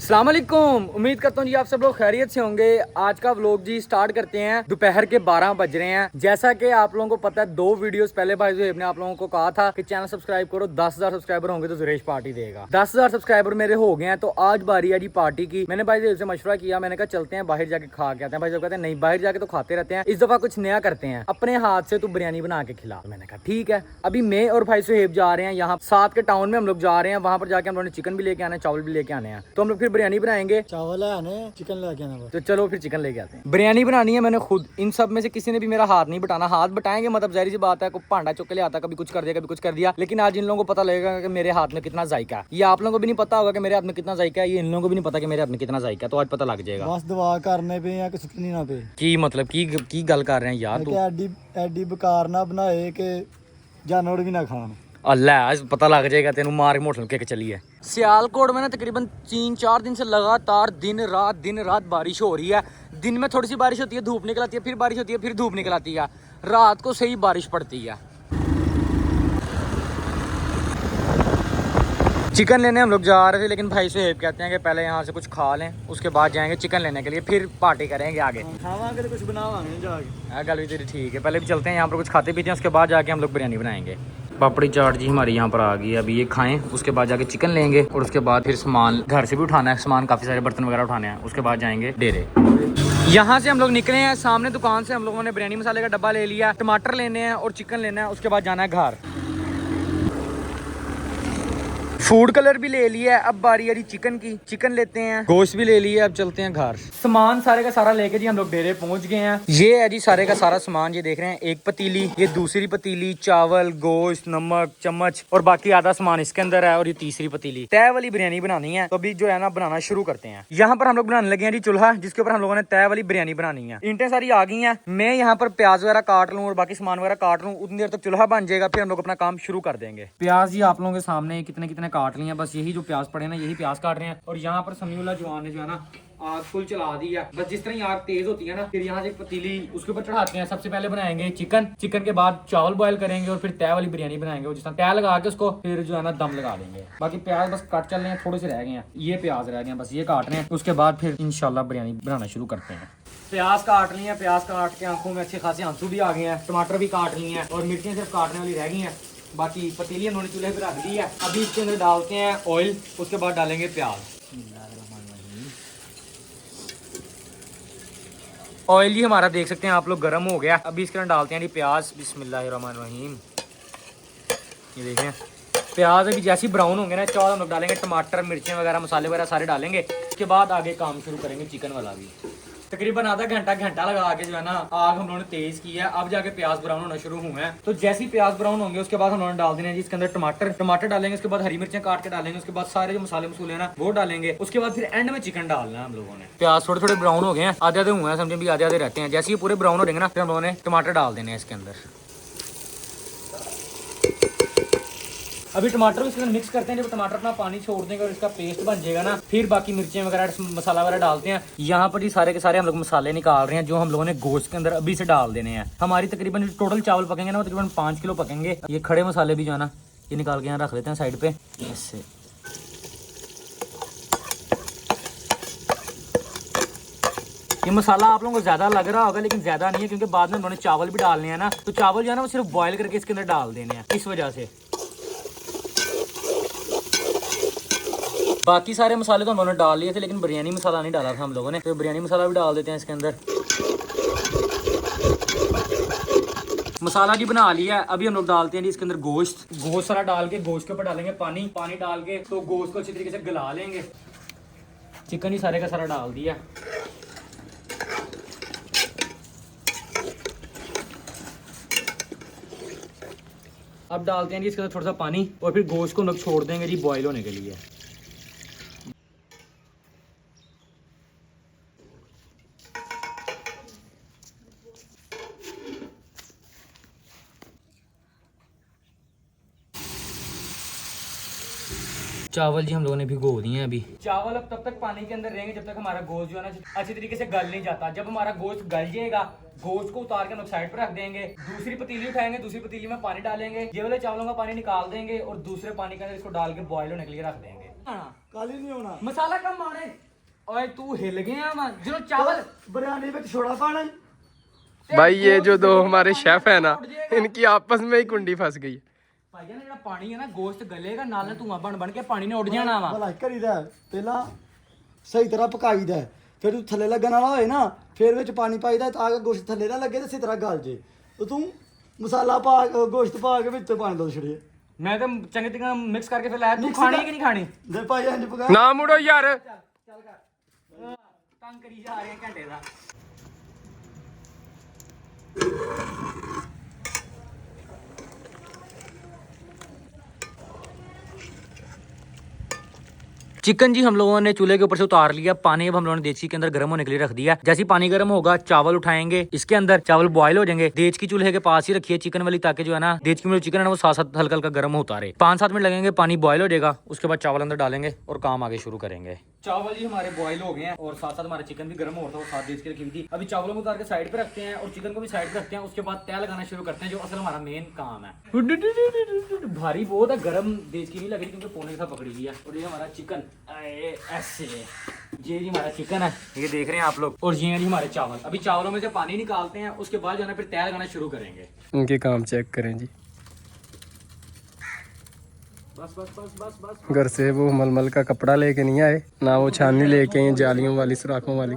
अस्सलाम वालेकुम। उम्मीद करता हूँ जी आप सब लोग खैरियत से होंगे। आज का व्लॉग जी स्टार्ट करते हैं। दोपहर के 12 बज रहे हैं। जैसा कि आप लोगों को पता है 2 वीडियोस पहले भाई जोहेब ने आप लोगों को कहा था कि चैनल सब्सक्राइब करो, 10,000 सब्सक्राइबर होंगे तो सुरेश पार्टी देगा। 10,000 सब्सक्राइबर मेरे हो गए हैं, तो आज बारी है जी पार्टी की। मैंने भाई जोहेब से मशवरा किया, मैंने कहा चलते हैं बाहर जाके खा के आते हैं। भाई जोहेब कहते हैं नहीं, बाहर जाके तो खाते रहते हैं, इस दफा कुछ नया करते हैं, अपने हाथ से तू बिरयानी बना के खिला। मैंने कहा ठीक है। अभी मैं और भाई जोहेब जा रहे हैं, यहाँ साथ के टाउन में हम लोग जा रहे हैं। वहां पर जाके हम लोगों ने चिकन भी लेके आना है, चावल भी लेके आने हैं, तो हम लोग फिर बिरयानी बनाएंगे। चावल है आने, चिकन लेके आना बस। तो चलो फिर चिकन लेके आते हैं। बिरयानी बनानी है मैंने खुद। इन सब में से किसी ने भी मेरा हाथ नहीं बटाना। हाथ बटाएंगे मतलब जाहिर सी बात है, कोई भांडा चुक के ले आता, कभी कुछ कर दिया कभी कुछ कर दिया। लेकिन आज इन लोगों को पता लगेगा कि मेरे हाथ में कितना जायका है। ये आप लोगों को भी नहीं पता होगा कि मेरे हाथ में कितना जायका है, ये इन लोगों को भी नहीं पता कि मेरे हाथ में कितना जायका है। तो आज पता लग जाएगा। बस दुआ करने पे या कि सुटनी ना पे की मतलब की गल कर रहे हैं यार तू। एडी एडी बेकार ना बनाए कि जानवर भी ना खान। अल्लाह आज पता लग जाएगा तेनू। मार के मोटर के चलिए। सियालकोट में ना तकरीबन 3-4 दिन से लगातार दिन रात बारिश हो रही है। दिन में थोड़ी सी बारिश होती है, धूप निकल आती है, फिर बारिश होती है, फिर धूप निकल आती है। रात को सही बारिश पड़ती है। चिकन लेने हम लोग जा रहे थे, लेकिन भाई साहब कहते हैं कि पहले यहाँ से कुछ खा लें, उसके बाद जाएंगे चिकन लेने के लिए, फिर पार्टी करेंगे आगे। खावांगे तो कुछ बनावांगे जाके। गल भी तेरी ठीक है। पहले भी चलते हैं यहाँ पर कुछ खाते पीते हैं, उसके बाद जाके हम लोग बिरयानी बनाएंगे। पापड़ी चाट जी हमारी यहाँ पर आ गई है। अभी ये खाएं, उसके बाद जाके चिकन लेंगे, और उसके बाद फिर सामान घर से भी उठाना है, सामान काफ़ी सारे बर्तन वगैरह उठाने हैं। उसके बाद जाएंगे डेरे। यहाँ से हम लोग निकले हैं, सामने दुकान से हम लोगों ने बिरयानी मसाले का डब्बा ले लिया, टमाटर लेने हैं और चिकन लेना है। उसके बाद जाना है घर। फूड कलर भी ले लिया है। अब बारी है चिकन की। चिकन लेते हैं, गोश्त भी ले लिया, अब चलते हैं घर। सामान सारे का सारा लेके जी हम लोग डेरे पहुंच गए हैं। ये है जी सारे का सारा सामान, ये देख रहे हैं। एक पतीली, ये दूसरी पतीली, चावल, गोश्त, नमक, चम्मच और बाकी आधा सामान इसके अंदर है। और ये तीसरी पतीली। तय वाली बिरयानी बनानी है, तो अभी जो है ना बनाना शुरू करते हैं। यहाँ पर हम लोग बनाने लगे हैं जी चूल्हा, जिसके ऊपर हम लोगों ने तय वाली बिरयानी बनानी है। ईंटें सारी आ गई हैं। मैं यहाँ पर प्याज वगैरह काट लूँ और बाकी सामान वगैरह काट लूँ, उतनी देर तक चूल्हा बन जाएगा, फिर हम लोग अपना काम शुरू कर देंगे। प्याज जी आप लोगों के सामने कितने कितने काट लिए हैं, बस यही जो प्याज पड़े ना यही प्याज काट रहे हैं। और यहाँ पर समीउल्लाह जवान ने जो है ना आग फुल चला दी है। बस जिस तरह आग तेज होती है ना, फिर यहाँ से पतीली उसके ऊपर चढ़ाते हैं। सबसे पहले बनाएंगे चिकन, चिकन के बाद चावल बॉयल करेंगे और फिर तय वाली बिरयानी बनाएंगे। और जिस तरह तय लगा के उसको फिर जो है ना दम लगा देंगे। बाकी प्याज बस काट चल रहे हैं, थोड़े से रह गए हैं। ये प्याज रह गए हैं, बस ये काट रहे हैं। उसके बाद फिर इंशाल्लाह बिरयानी बनाना शुरू करते हैं। प्याज काट लिए हैं, प्याज काट के आंखों में अच्छे खासे आंसू भी आ गए हैं। टमाटर भी काट लिए हैं और मिर्चें सिर्फ काटने वाली रह गई हैं। बाकी पतीली उन्होंने चूल्हे पर रख दी है। अभी इसके अंदर डालते हैं ऑयल, उसके बाद डालेंगे प्याज। ऑयल ही हमारा देख सकते हैं आप लोग गर्म हो गया। अभी इसके अंदर डालते हैं जी प्याज। बिस्मिल्लाहिर्रहमानिर्रहीम। ये देखें प्याज अभी जैसे ही ब्राउन होंगे ना, चावल हम लोग डालेंगे, टमाटर, मिर्चें वगैरह, मसाले वगैरह सारे डालेंगे। उसके बाद आगे काम शुरू करेंगे चिकन वाला भी। तकरीबन आधा घंटा लगा के जो है ना आग हम लोगों ने तेज की है। अब जाके प्याज ब्राउन होना शुरू हुए हैं। तो जैसे ही प्याज ब्राउन होंगे उसके बाद हम लोगों ने डाल देने हैं जी इसके अंदर टमाटर डालेंगे। उसके बाद हरी मिर्चें काट के डालेंगे। उसके बाद सारे जो मसाले मसूले हैं ना वो डालेंगे। उसके बाद फिर एंड में चिकन डालना है हम लोगों ने। प्याज थोड़े थोड़े ब्राउन हो गए हैं, आधे आधे हुए हैं, समझे भी आधे आधे रहते हैं। जैसे ही पूरे ब्राउन हो जाएंगे ना, फिर हम लोगों ने टमाटर डाल देने हैं इसके अंदर। अभी टमाटर इसके अंदर मिक्स करते हैं। जब टमाटर अपना पानी छोड़ देंगे और इसका पेस्ट बन जाएगा ना, फिर बाकी मिर्चें वगैरह मसाला वगैरह डालते हैं। यहाँ पर ही सारे के सारे हम लोग मसाले निकाल रहे हैं जो हम लोगों ने गोश्त के अंदर अभी से डाल देने हैं। हमारी तकरीबन टोटल चावल पकेंगे ना तकरीबन 5 किलो पकेंगे। ये खड़े मसाले भी जो है ना ये निकाल के यहाँ रख लेते हैं साइड पे ऐसे। ये मसाला आप लोगों को ज्यादा लग रहा होगा, लेकिन ज्यादा नहीं है, क्योंकि बाद में उन्होंने चावल भी डालने हैं ना, तो चावल जो है ना वो सिर्फ बॉयल करके इसके अंदर डाल देने हैं, इस वजह से। बाकी सारे मसाले तो हम लोगों ने डाल लिए थे, लेकिन बिरयानी मसाला नहीं डाला था हम लोगों ने, तो बिरयानी मसाला भी डाल देते हैं इसके अंदर। मसाला जी बना लिया है। अभी हम लोग डालते हैं जी इसके अंदर गोश्त सारा डाल के, गोश्त के ऊपर डालेंगे पानी डाल के, तो गोश्त को अच्छी तरीके से गला लेंगे। चिकन ही सारे का सारा डाल दिया। अब डालते हैं जी इसके अंदर थोड़ा सा पानी और फिर गोश्त को हम लोग छोड़ देंगे जी बॉयल होने के लिए। चावल जी हम लोगों ने भिगो दिए हैं। अभी चावल अब तब तक पानी के अंदर रहेंगे जब तक हमारा गोश्त जो है ना अच्छी तरीके से गल नहीं जाता। जब हमारा गोश्त गल जाएगा, गोश्त को उतार के हम लोग साइड पर रख देंगे। दूसरी पतीली उठाएंगे, दूसरी पतीली में पानी डालेंगे, ये वाले चावलों का पानी निकाल देंगे और दूसरे पानी के अंदर इसको डाल के बॉयल होने के लिए रख देंगे। ਆਣਾ ਕਾਲੀ ਨਹੀਂ ਹੋਣਾ ਮਸਾਲਾ ਕਮ ਮਾਰੇ ਓਏ ਤੂੰ ਹਿੱਲ ਗਿਆ ਵਾ ਜਦੋਂ ਚਾਵਲ बिरयानी में छोड़ा पाना भाई ये जो दो हमारे शेफ है ना इनकी आपस में ही कुंडी फंस गई है। ਭਾਈ ਜਾਨ ਜਿਹੜਾ ਪਾਣੀ ਹੈ ਨਾ ਗੋਸ਼ਤ ਗਲੇਗਾ ਨਾਲ ਨਾਲ ਧੂਆਂ ਬਣ ਕੇ ਪਾਣੀ ਨੇ ਉੱਡ ਜਾਣਾ ਵਾ भला करीदा ਪਹਿਲਾਂ ਸਹੀ ਤਰ੍ਹਾਂ ਪਕਾਈਦਾ ਫਿਰ ਤੂੰ ਥੱਲੇ ਲੱਗਣ ਵਾਲਾ ਹੋਏ ਨਾ ਫਿਰ ਵਿੱਚ ਪਾਣੀ ਪਾਈਦਾ ਤਾਂ ਕਿ ਗੋਸ਼ਤ ਥੱਲੇ ਨਾ ਲੱਗੇ ਤੇ ਇਸੇ ਤਰ੍ਹਾਂ ਗਲ ਜੇ ਤੇ ਤੂੰ ਮਸਾਲਾ ਪਾ ਗੋਸ਼ਤ ਪਾ ਕੇ ਵਿੱਚ ਪਾਣੀ ਦੋ ਛੜੀਏ ਮੈਂ ਤਾਂ ਚੰਗੀ ਤਰ੍ਹਾਂ ਮਿਕਸ ਕਰਕੇ ਫਿਰ ਲਾਇਆ ਤੂੰ ਖਾਣੀ ਕਿ ਨਹੀਂ ਖਾਣੀ ਦੇ ਭਾਈ ਇੰਜ ਪਕਾ ना मुड़ो यार ਚੱਲ ਕਰ ਤੰਗ ਕਰੀ ਜਾ ਰਹੇ ਘੰਟੇ ਦਾ चिकन जी हम लोगों ने चूल्हे के ऊपर से उतार लिया पानी अब हम लोगों ने देसी के अंदर गर्म होने के लिए रख दिया जैसे ही पानी गर्म होगा चावल उठाएंगे इसके अंदर चावल बॉयल हो जाएंगे देच की चूल्हे के पास ही रखिए चिकन वाली ताकि जो है ना देच की चिकन है ना वो साथ साथ हल्का हल्का गर्म होता रहे 5-7 मिनट लगेंगे पानी बॉयल हो जाएगा उसके बाद चावल अंदर डालेंगे और काम आगे शुरू करेंगे चावल जी हमारे बॉयल हो गए हैं और साथ साथ हमारा चिकन भी गर्म हो रहा था वो साथ देच के रखी हुई थी अभी चावलों को उतार के साइड पे रखते हैं और चिकन को भी साइड पे रखते हैं उसके बाद तय लगाना शुरू करते हैं जो असल हमारा मेन काम है भारी बहुत है गर्म देच की नहीं लग रही क्योंकि पोने के साथ पकड़ी हुई है और ये हमारा चिकन ऐसे ये जी हमारा चिकन है ये देख रहे हैं आप लोग और ये है जी हमारे चावल अभी चावलों में से पानी निकालते हैं उसके बाद जो है ना फिर तय लगाना शुरू करेंगे इनके काम चेक करें जी बस बस बस बस बस घर से वो मलमल का कपड़ा लेके नहीं आए ना वो छाननी लेके आए जालियों वाली सुराखों वाली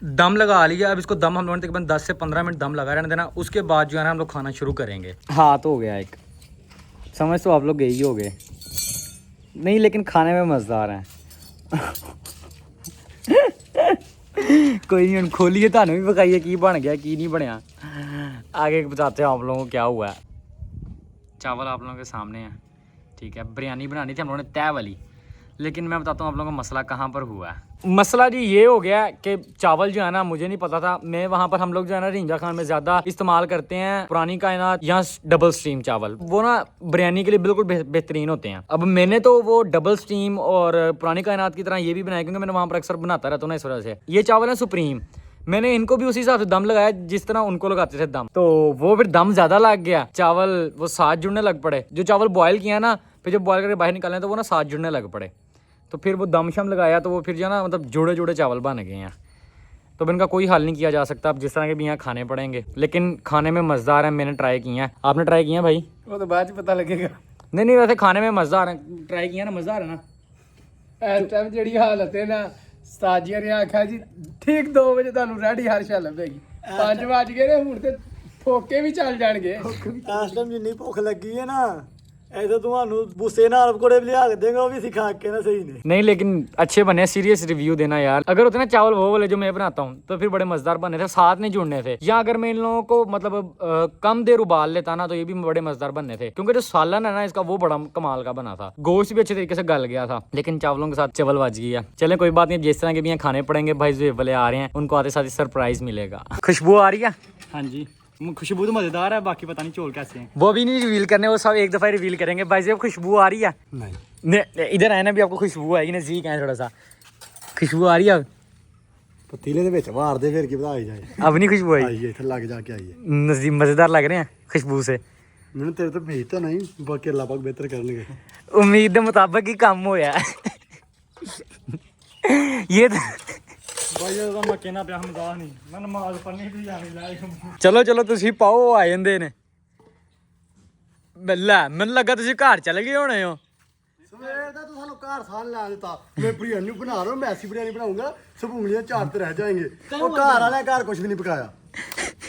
दम लगा लिया अब इसको दम हम लोगों ने तकरीबन 10 से 15 मिनट दम लगा रहने देना उसके बाद जो है ना हम लोग खाना शुरू करेंगे हाथ हो गया एक समझ तो आप लोग गए ही हो गए नहीं लेकिन खाने में मज़ेदार हैं कोई नहीं खोलिए थानू भी पकाइए की बन गया की नहीं बनया आगे बताते हैं आप लोगों को क्या हुआ है चावल आप लोगों के सामने है ठीक है बिरयानी बनानी थी हम लोगों ने तय वाली लेकिन मैं बताता हूँ आप लोगों को मसला कहाँ पर हुआ है मसला जी ये हो गया कि चावल जो है ना मुझे नहीं पता था मैं वहाँ पर हम लोग जो है ना रिंजा खान में ज़्यादा इस्तेमाल करते हैं पुरानी कायनात या डबल स्टीम चावल वो ना बिरयानी के लिए बिल्कुल बेहतरीन होते हैं अब मैंने तो वो डबल स्टीम और पुरानी कायनात की तरह ये भी बनाया क्योंकि मैंने वहाँ पर अक्सर बनाता रहता हूँ ना इस वजह से ये चावल है सुप्रीम मैंने इनको भी उसी हिसाब से दम लगाया जिस तरह उनको लगाते थे दम तो वो फिर दम ज़्यादा लग गया चावल वो साथ जुड़ने लग पड़े जो चावल बॉयल किया ना फिर जब बॉयल करके बाहर निकाले तो वो ना साथ जुड़ने लग पड़े तो फिर वो दम शम लगाया तो वो फिर जो है ना मतलब जोड़े जोड़े चावल बन गए हैं तो अब इनका कोई हल नहीं किया जा सकता अब जिस तरह के भी यहाँ खाने पड़ेंगे लेकिन खाने में मज़ेदार है मैंने ट्राई किया है आपने ट्राई किया भाई वो तो बाद में पता लगेगा नहीं वैसे खाने में मज़ेदार है ट्राई किया ना मज़ेदार है ना इस टाइम जी हालत है ना साजिया ने आखा जी ठीक 2 बजे ਤੁਹਾਨੂੰ ਰੈਡੀ ਹਰ ਸ਼ਾ ਲੱਭੇਗੀ 5 ਵਜ ਗਏ ਨੇ ਹੁਣ ਤੇ ਫੋਕੇ ਵੀ ਚੱਲ ਜਾਣਗੇ ਇਸ ਟਾਈਮ ਜਿੰਨੀ ਭੁੱਖ ਲੱਗੀ ਹੈ ਨਾ ऐसे ਤੁਹਾਨੂੰ ਬੂਸੇ ਨਾਲ ਪਕੌੜੇ ਵੀ ਲਿਆ ਕੇ ਦੇਂਗੇ ਉਹ ਵੀ सिखा के ना सही ने नहीं लेकिन अच्छे बने सीरियस रिव्यू देना यार अगर होते ना चावल वो वाले जो मैं बनाता हूँ तो फिर बड़े मजेदार बने थे साथ नहीं जुड़ने थे या अगर मैं इन लोगों को मतलब कम देर उबाल लेता ना तो ये भी बड़े मजेदार बनने थे क्योंकि जो सालन है ना इसका वो बड़ा कमाल का बना था गोश्त भी अच्छे तरीके से गल गया था लेकिन चावलों के साथ चावल बच गया चले कोई बात नहीं जिस तरह के भी यहाँ खाने पड़ेंगे भाई जो वाले आ रहे हैं उनको आते साथ सरप्राइज मिलेगा खुशबू आ रही है हाँ जी खुशबू तो मजेदार है बाकी पता नहीं चोल कैसे हैं वो भी नहीं रिवील करने वो सब एक दफा रिवील करेंगे भाई साहब खुशबू आ रही है नहीं इधर आए ना भी आपको खुशबू आएगी नजदीक है थोड़ा सा खुशबू आ रही है पतीले ਦੇ ਵਿੱਚ ਵਾਰ ਦੇ ਫਿਰ ਕੀ ਵਧਾਈ ਜਾਏ अब नहीं खुशबू आई ਆਈਏ ਇੱਥੇ ਲੱਗ ਜਾ ਕੇ ਆਈਏ नजदीक मजेदार लग रहे हैं खुशबू से ਮੈਨੂੰ ਤੇਰੇ ਤੋਂ ਭੇਜ ਤਾਂ ਨਹੀਂ ਬਾਕੀ ਅੱਲਾਹ ਪਾਕ ਬਿਹਤਰ ਕਰਨਗੇ उम्मीद के मुताबिक ही काम होया ये ਭਾਈ ਇਹਦਾ ਮੱਕੇ ਨਾ ਪਿਆ ਹਮਦਾ ਨਹੀਂ ਮੈਂ ਨਮਾਜ਼ ਪੜ੍ਹਨੀ ਵੀ ਜਾਣੀ ਲੈ ਚਲੋ ਚਲੋ ਤੁਸੀਂ ਪਾਓ ਆ ਜਾਂਦੇ ਨੇ ਲੈ ਮੈਨੂੰ ਲੱਗਾ ਤੁਸੀਂ ਘਰ ਚਲੇ ਗਏ ਹੋਣੇ ਹੋ ਸਵੇਰ ਦਾ ਤੂੰ ਸਾਨੂੰ ਘਰ ਸਾਨ ਲਾ ਦਿੱਤਾ ਮੈਂ ਬਿਰਿਆਨੀ ਬਣਾ ਰਿਹਾ ਮੈਸੀ ਬਿਰਿਆਨੀ ਬਣਾਉਂਗਾ ਸਭ ਉਂਗਲੀਆਂ ਚਾਰ ਤੇ ਰਹਿ ਜਾਣਗੇ ਉਹ ਘਰ ਵਾਲਿਆਂ ਘਰ ਕੁਝ ਵੀ ਨਹੀਂ ਪਕਾਇਆ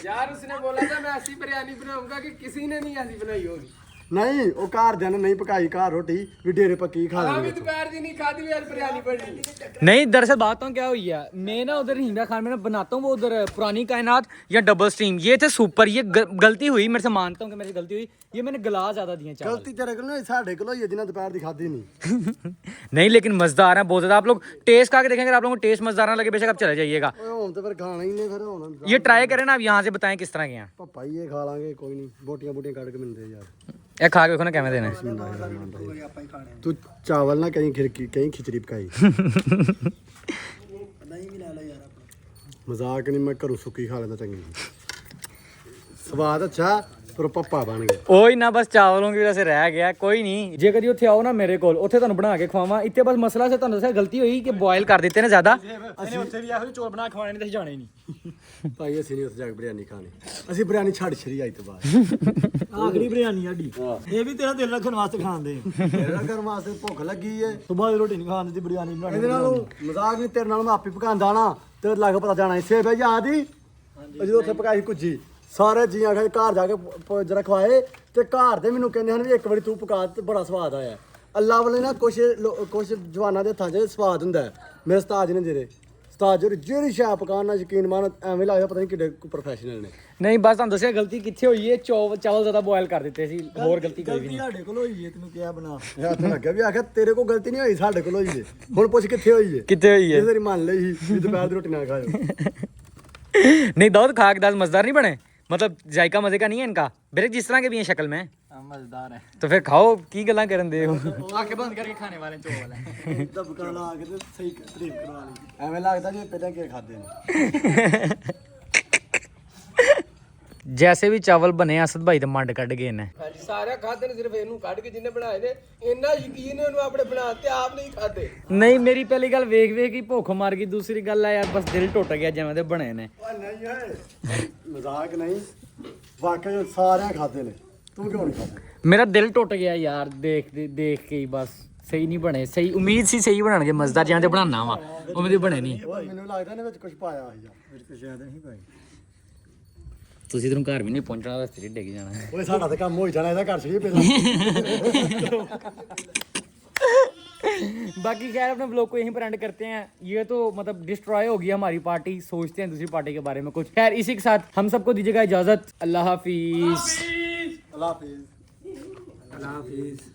यार उसने बोला था मैं ऐसी बिरयानी बनाऊंगा कि किसी ने नहीं ऐसी बनाई होगी। ਨਹੀਂ ਉਹ ਘਰਦਿਆਂ ਨੇ ਨਹੀਂ ਪਕਾਈ ਘਰ ਰੋਟੀ ਵੀ ਡੇਰੇ ਪੱਕੀ ਖਾ हाँ भी ਲੈਂਦੇ दोपहर दी नहीं खाती यार बिरयानी बनी। नहीं दरअसल बात तो क्या हुई है, मैं ना उधर हिंदा खान में ना बनाता हूँ वो उधर पुरानी कायनात या डबल स्ट्रीम, ये थे सुपर। ये गलती हुई मेरे से, मानता हूँ कि मेरी गलती हुई, ये मैंने गला ज्यादा दिए चावल। ਗਲਤੀ ਤੇਰੇ ਕੋਲ ਨਹੀਂ ਸਾਡੇ ਕੋਲ ਹੋਈ ਹੈ ਜਿਨ੍ਹਾਂ ਦੁਪਹਿਰ ਦੀ ਖਾਧੀ ਨਹੀਂ। नहीं लेकिन मजेदार है बहुत ज्यादा। आप लोग टेस्ट खा के देखेंगे, अगर आप लोगों को टेस्ट मजेदार ना लगे बेशक आप चले जाइएगा। ਓਏ ਹੁਣ ਤੇ ਫਿਰ ਖਾਣਾ ਹੀ ਨਹੀਂ ਫਿਰ ਹੁਣ ये ट्राई करें ना, आप यहाँ से बताएं किस तरह के हैं। ਪਪਾ ਹੀ ਇਹ ਖਾ ਲਾਂਗੇ ਕੋਈ ਨਹੀਂ, ਬੋਟੀਆਂ ਬੋਟੀਆਂ ਕੱਢ ਕੇ ਮਿਲਦੇ ਯਾਰ। ये खा के देखो ना कैसे देने। ਤੂੰ ਚਾਵਲ ਨਾ ਕਹੀਂ ਖਿਰਕੀ ਕਹੀਂ ਖਿਚੜੀ ਪਕਾਈ। ਮਜ਼ਾਕ ਨਹੀਂ, ਮੈਂ ਘਰੋਂ ਸੁੱਕੀ ਖਾ ਲੈਂਦਾ ਚੰਗੀ। ਸਵਾਦ ਅੱਛਾ ਪਰ ਪੱਪਾ ਬਣ ਗਿਆ। ओही ना बस चावलों की वजह से रह गया, कोई नहीं। जे कभी उत्थे आओ ना मेरे कोल, उत्थे ਤੁਹਾਨੂੰ ਬਣਾ ਕੇ ਖਵਾਵਾਂ। ਇੱਥੇ ਬਸ ਮਸਲਾ ਸੇ ਤੁਹਾਨੂੰ ਦੱਸਿਆ ਗਲਤੀ ਹੋਈ ਕਿ ਬੋਇਲ ਕਰ ਦਿੱਤੇ ਨੇ ਜ਼ਿਆਦਾ। ਅਸੀਂ ਉੱਥੇ ਵੀ ਇਹੋ ਜਿਹੇ ਚੌਲ ਬਣਾ ਕੇ ਖਵਾਣੇ ਨੇ ਤੇ ਅਸੀਂ ਜਾਣੇ ਨਹੀਂ। ਭਾਈ ਅਸੀਂ ਨਹੀਂ ਉੱਥੇ ਜਾ ਕੇ ਬਿਰਿਆਨੀ ਖਾਣੀ, ਅਸੀਂ ਬਿਰਿਆਨੀ ਛੱਡ ਛੜੀ ਆਈ ਤੋਂ ਬਾਅਦ। ਆਖਰੀ ਬਿਰਿਆਨੀ ਸਾਡੀ ਇਹ ਵੀ ਤੇਰਾ ਦਿਲ ਰੱਖਣ ਵਾਸਤੇ ਖਾਂਦੇ ਤੇਰਾ ਘਰ ਵਾਸਤੇ ਭੁੱਖ ਲੱਗੀ ਏ, ਸੁਬਾਹ ਦੀ ਰੋਟੀ ਨਹੀਂ ਖਾਣ ਦੀ ਬਿਰਿਆਨੀ ਬਣਾਣੀ। ਇਹਦੇ ਨਾਲ ਮਜ਼ਾਕ ਨਹੀਂ, ਤੇਰੇ ਨਾਲ ਮੈਂ ਆਪੇ ਪਕਾਉਂਦਾ ਨਾ ਤੇ ਲੱਗ ਪਤਾ ਜਾਣਾ ਇਸੇ ਬਈ ਯਾਦ ਹੀ ਜਦੋਂ ਉੱਥੇ ਪਕਾਈ ਕੁੱਜੀ ਸਾਰੇ ਜੀ ਆਖੇ ਘਰ ਜਾ ਕੇ ਜਰਾ ਖਵਾਏ ਤੇ ਘਰ ਦੇ ਮੈਨੂੰ ਕਹਿੰਦੇ ਹਨ ਵੀ ਇੱਕ ਵਾਰੀ ਤੂੰ ਪਕਾ ਤੇ ਬੜਾ ਸਵਾਦ ਆਇਆ। ਅੱਲਾ ਵਾਲੇ ਨਾ ਕੁਛ ਜਵਾਨਾਂ ਦੇ ਹੱਥਾਂ 'ਚ ਸਵਾਦ ਹੁੰਦਾ ਹੈ। ਮੇਰੇ ਉਸਤਾਦ ਨੇ ਉਸਤਾਦ ਜਿਹੜੀ ਸ਼ਾਹ ਪਕਾਉਣ ਨਾਲ ਯਕੀਨ ਮੰਨ ਐਵੇਂ ਲੱਗਦਾ ਪਤਾ ਨਹੀਂ ਕਿੱਡੇ ਪ੍ਰੋਫੈਸ਼ਨਲ ਨੇ। ਨਹੀਂ ਬਸ ਤੁਹਾਨੂੰ ਦੱਸਿਆ ਗਲਤੀ ਕਿੱਥੇ ਹੋਈ ਹੈ, ਚਾਵਲ ਜ਼ਿਆਦਾ ਬੋਇਲ ਕਰ ਦਿੱਤੇ ਸੀ, ਹੋਰ ਗਲਤੀ ਕੋਈ ਵੀ ਗਲਤੀ ਨਹੀਂ। ਸਾਡੇ ਕੋਲ ਹੋਈ ਹੈ, ਤੈਨੂੰ ਕਿਹਾ ਬਣਾ। ਇਹ ਹੱਥ ਲੱਗਿਆ ਵੀ ਆਖਿਆ ਤੇਰੇ ਕੋਲ ਗਲਤੀ ਨਹੀਂ ਹੋਈ, ਸਾਡੇ ਕੋਲ ਹੋਈ ਏ। ਹੁਣ ਪੁੱਛ ਕਿੱਥੇ ਹੋਈ ਏ? ਕਿੱਥੇ ਹੋਈ ਹੈ? ਤੇਰੀ ਮੰਨ ਲਈ ਵੀ ਦੁਪਹਿਰ ਦੀ ਰੋਟੀ ਨਾ ਖਾਓ। नहीं दाऊद खा के दाल मजेदार नहीं बने, मतलब जायका मजे का नहीं है इनका, बेरे जिस तरह के भी हैं शक्ल में। ਮਜ਼ੇਦਾਰ ਹੈ। तो फिर खाओ की गल्ला करन दे हो। ਆਕੇ ਬੰਦ ਕਰਕੇ ਖਾਣੇ ਵਾਲੇ ਚੋਲ ਹੈ। ਦਬਕਾ ਲਾ ਕੇ ਤੇ ਸਹੀ ਤਾਰੀਫ ਕਰਵਾ ਲਈ। ਐਵੇਂ ਲੱਗਦਾ ਜਿਵੇਂ ਪਹਿਲਾਂ ਕੀ ਖਾਦੇ ਨੇ। जैसे भी चावल बने असद भाई तो मंड कट गए ने। ਹਾਂਜੀ ਸਾਰਾ ਖਾਦੇ ਨੇ, ਸਿਰਫ ਇਹਨੂੰ ਕੱਢ ਕੇ ਜਿੰਨੇ ਬਣਾਏ ਨੇ ਇੰਨਾ ਯਕੀਨ ਹੈ ਉਹਨੂੰ ਆਪਣੇ ਬਣਾ ਤੇ ਆਪ ਨਹੀਂ ਖਾਦੇ। नहीं मेरी पहली गल वेख वेख ही भुख मार गई, दूसरी गल है यार बस दिल टुट गया जिवें दे बने ने। ਓਏ ਨਹੀਂ ਓਏ ਮਜ਼ਾਕ ਨਹੀਂ, ਵਾਕਈ ਸਾਰਿਆਂ ਖਾਦੇ ਨੇ, ਤੂੰ ਕਿਉਂ ਨਹੀਂ ਖਾਦਾ? मेरा दिल टुट गया यार देख के ही, बस सही नहीं बने। सही उम्मीद सी सही बनाने मजेदार जिवें दे बनाना वा उवें दे बने नहीं। ਓਏ ਮੈਨੂੰ ਲੱਗਦਾ ਨੇ ਵਿੱਚ ਕੁਝ ਪਾਇਆ ਹੋਇਆ ਮੇਰੇ ਤੇ ਸ਼ਾਇਦ ਨਹੀਂ ਭਾਈ। ਤੁਸੀਂ ਇਧਰੋਂ ਘਰ ਵੀ ਨਹੀਂ ਪਹੁੰਚਣਾ, ਰਸਤੇ 'ਚ ਡਿੱਗ ਜਾਣਾ। ਓਏ ਸਾਡਾ ਤਾਂ ਕੰਮ ਹੋ ਹੀ ਜਾਣਾ, ਇਹਦਾ ਘਰ ਛੜੀਏ ਪਹਿਲਾਂ। बाकी खैर अपने ब्लॉग को यहीं पर एंड करते हैं। ये तो मतलब डिस्ट्रॉय हो गई हमारी पार्टी, सोचते हैं दूसरी पार्टी के बारे में कुछ। खैर इसी के साथ हम सबको दीजिएगा इजाजत। अल्लाह हाफिज। अल्लाह हाफिज। अल्लाह हाफिज।